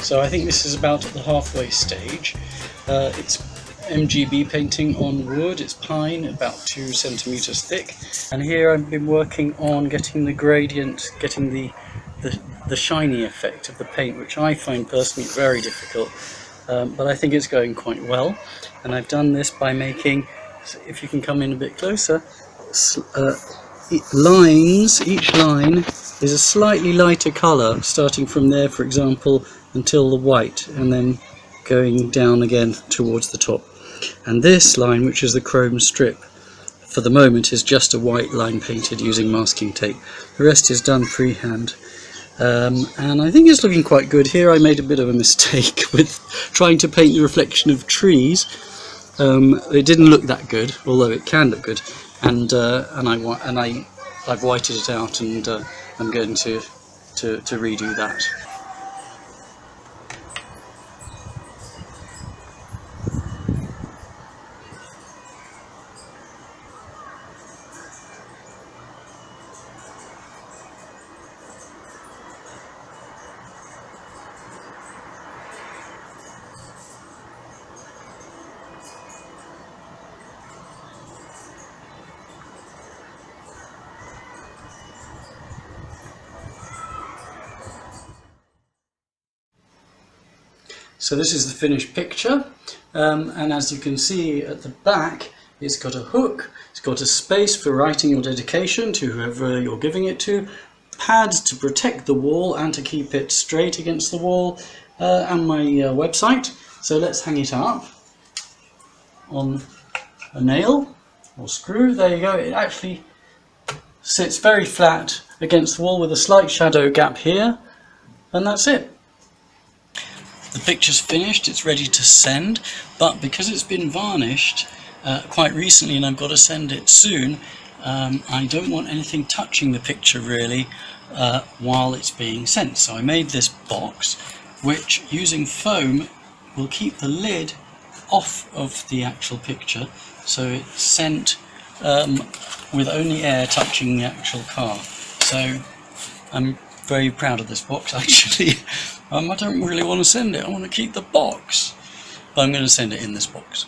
So I think this is about at the halfway stage. It's MGB painting on wood, it's pine, about 2 centimeters thick, and here I've been working on getting the gradient, getting the shiny effect of the paint, which I find personally very difficult, but I think it's going quite well. And I've done this by making, if you can come in a bit closer, lines. Each line is a slightly lighter colour, starting from there, for example, until the white, and then going down again towards the top. And this line, which is the chrome strip, for the moment is just a white line painted using masking tape. The rest is done freehand. And I think it's looking quite good. Here I made a bit of a mistake with trying to paint the reflection of trees. It didn't look that good, although it can look good. And I've whited it out, and I'm going to redo that. So this is the finished picture, and as you can see at the back, it's got a hook, it's got a space for writing your dedication to whoever you're giving it to, pads to protect the wall and to keep it straight against the wall, and my website. So let's hang it up on a nail or screw. There you go. It actually sits very flat against the wall with a slight shadow gap here, and that's it. The picture's finished, it's ready to send, but because it's been varnished quite recently and I've got to send it soon, I don't want anything touching the picture really while it's being sent. So I made this box which, using foam, will keep the lid off of the actual picture, so it's sent with only air touching the actual car. So I'm very proud of this box actually. I don't really want to send it, I want to keep the box, but I'm going to send it in this box.